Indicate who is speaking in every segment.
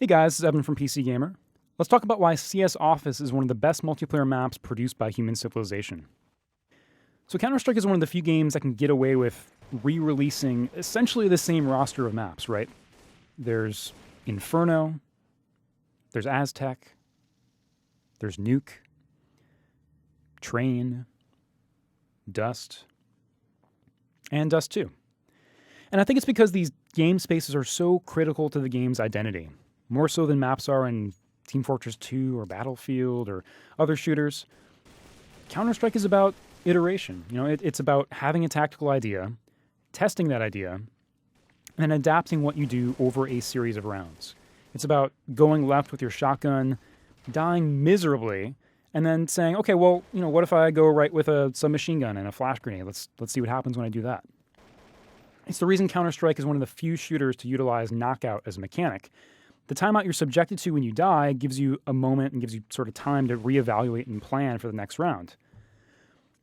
Speaker 1: Hey guys, this is Evan from PC Gamer. Let's talk about why CS Office is one of the best multiplayer maps produced by human civilization. So Counter-Strike is one of the few games that can get away with re-releasing essentially the same roster of maps, right? There's Inferno, there's Aztec, there's Nuke, Train, Dust, and Dust 2. And I think it's because these game spaces are so critical to the game's identity, more so than maps are in Team Fortress 2 or Battlefield or other shooters. Counter-Strike is about iteration. It's about having a tactical idea, testing that idea, and then adapting what you do over a series of rounds. It's about going left with your shotgun, dying miserably, and then saying, okay, well, what if I go right with a submachine gun and a flash grenade? Let's see what happens when I do that. It's the reason Counter-Strike is one of the few shooters to utilize knockout as a mechanic. The timeout you're subjected to when you die gives you a moment and gives you sort of time to reevaluate and plan for the next round.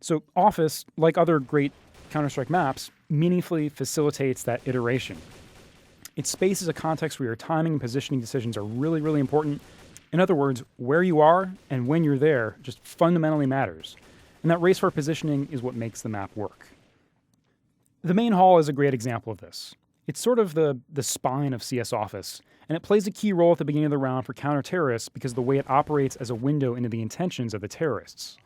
Speaker 1: So Office, like other great Counter-Strike maps, meaningfully facilitates that iteration. Its space is a context where your timing and positioning decisions are really, really important. In other words, where you are and when you're there just fundamentally matters. And that race for positioning is what makes the map work. The main hall is a great example of this. It's sort of the spine of CS Office, and it plays a key role at the beginning of the round for counter-terrorists because of the way it operates as a window into the intentions of the terrorists.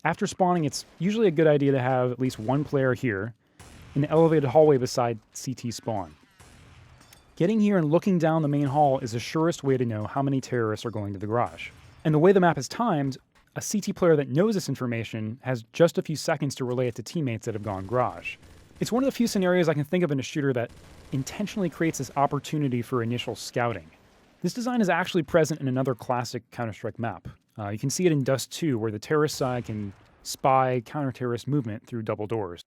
Speaker 1: After spawning, it's usually a good idea to have at least one player here in the elevated hallway beside CT spawn. Getting here and looking down the main hall is the surest way to know how many terrorists are going to the garage. And the way the map is timed, a CT player that knows this information has just a few seconds to relay it to teammates that have gone garage. It's one of the few scenarios I can think of in a shooter that intentionally creates this opportunity for initial scouting. This design is actually present in another classic Counter-Strike map. You can see it in Dust 2, where the terrorist side can spy counter-terrorist movement through double doors.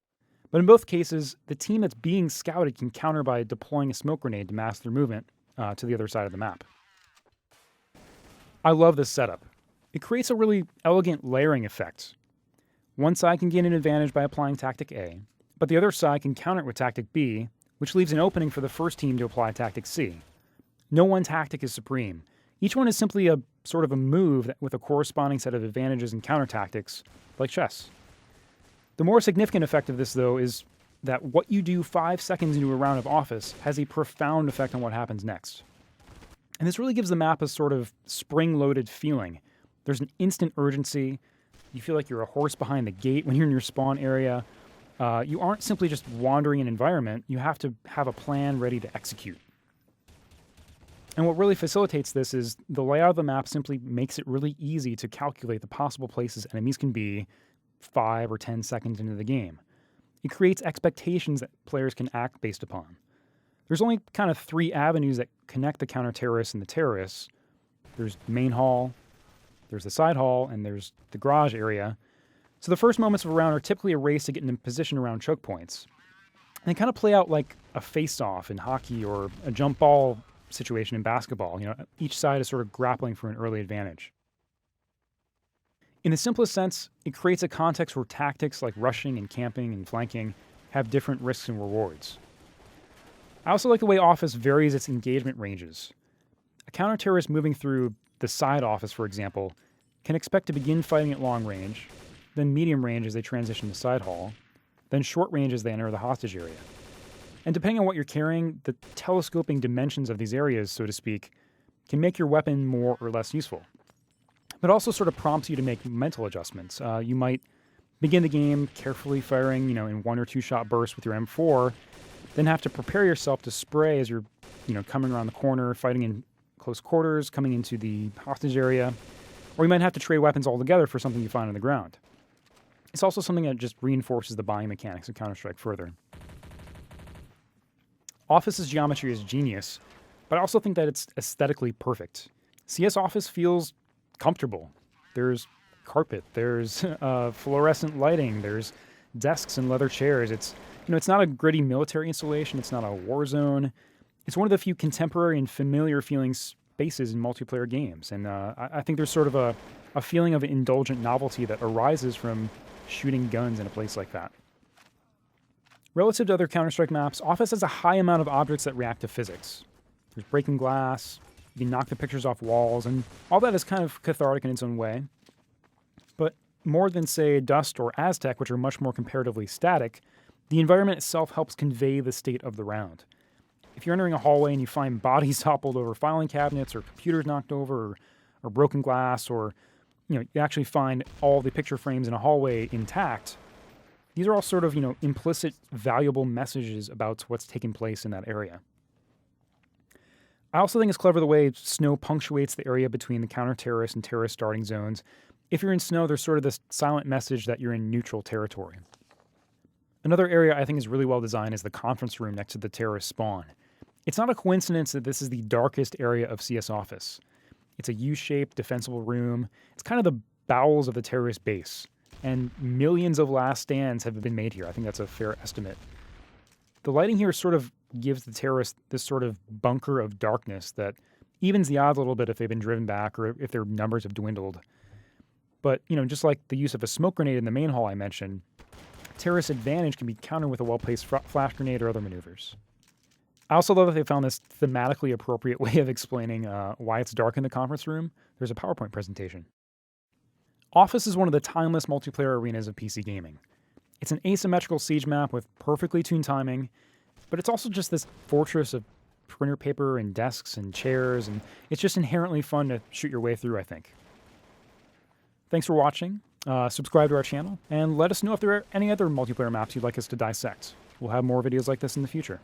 Speaker 1: But in both cases, the team that's being scouted can counter by deploying a smoke grenade to mask their movement to the other side of the map. I love this setup. It creates a really elegant layering effect. One side can gain an advantage by applying Tactic A, but the other side can counter it with Tactic B, which leaves an opening for the first team to apply Tactic C. No one tactic is supreme. Each one is simply a sort of a move with a corresponding set of advantages and counter tactics, like chess. The more significant effect of this, though, is that what you do 5 seconds into a round of Office has a profound effect on what happens next. And this really gives the map a sort of spring-loaded feeling. There's an instant urgency. You feel like you're a horse behind the gate when you're in your spawn area. You aren't simply just wandering an environment. You have to have a plan ready to execute. And what really facilitates this is the layout of the map simply makes it really easy to calculate the possible places enemies can be 5 or 10 seconds into the game. It creates expectations that players can act based upon. There's only kind of 3 avenues that connect the counter-terrorists and the terrorists. There's the main hall, there's the side hall, and there's the garage area. So the first moments of a round are typically a race to get in position around choke points. And they kind of play out like a face-off in hockey or a jump ball situation in basketball. Each side is sort of grappling for an early advantage. In the simplest sense, it creates a context where tactics like rushing and camping and flanking have different risks and rewards. I also like the way Office varies its engagement ranges. A counter-terrorist moving through the side office, for example, can expect to begin fighting at long range, then medium range as they transition to side hall, then short range as they enter the hostage area. And depending on what you're carrying, the telescoping dimensions of these areas, so to speak, can make your weapon more or less useful. But also sort of prompts you to make mental adjustments. You might begin the game carefully firing, in 1 or 2 shot bursts with your M4, then have to prepare yourself to spray as you're, coming around the corner, fighting in close quarters, coming into the hostage area, or you might have to trade weapons altogether for something you find on the ground. It's also something that just reinforces the buying mechanics of Counter-Strike further. Office's geometry is genius, but I also think that it's aesthetically perfect. CS Office feels comfortable. There's carpet, there's fluorescent lighting, there's desks and leather chairs. It's not a gritty military installation, it's not a war zone. It's one of the few contemporary and familiar feeling spaces in multiplayer games, and I think there's sort of a feeling of indulgent novelty that arises from shooting guns in a place like that. Relative to other Counter-Strike maps, Office has a high amount of objects that react to physics. There's breaking glass, You can knock the pictures off walls, and all that is kind of cathartic in its own way. But more than, say, Dust or Aztec, which are much more comparatively static, the environment itself helps convey the state of the round. If you're entering a hallway and you find bodies toppled over filing cabinets or computers knocked over or broken glass, or you actually find all the picture frames in a hallway intact, these are all sort of, implicit, valuable messages about what's taking place in that area. I also think it's clever the way snow punctuates the area between the counter-terrorist and terrorist starting zones. If you're in snow, there's sort of this silent message that you're in neutral territory. Another area I think is really well designed is the conference room next to the terrorist spawn. It's not a coincidence that this is the darkest area of CS Office. It's a U-shaped, defensible room. It's kind of the bowels of the terrorist base. And millions of last stands have been made here. I think that's a fair estimate. The lighting here sort of gives the terrorists this sort of bunker of darkness that evens the odds a little bit if they've been driven back or if their numbers have dwindled. But, just like the use of a smoke grenade in the main hall I mentioned, terrorist advantage can be countered with a well-placed flash grenade or other maneuvers. I also love that they found this thematically appropriate way of explaining why it's dark in the conference room. There's a PowerPoint presentation. Office is one of the timeless multiplayer arenas of PC gaming. It's an asymmetrical siege map with perfectly tuned timing, but it's also just this fortress of printer paper and desks and chairs, and it's just inherently fun to shoot your way through, I think. Thanks for watching. Subscribe to our channel, and let us know if there are any other multiplayer maps you'd like us to dissect. We'll have more videos like this in the future.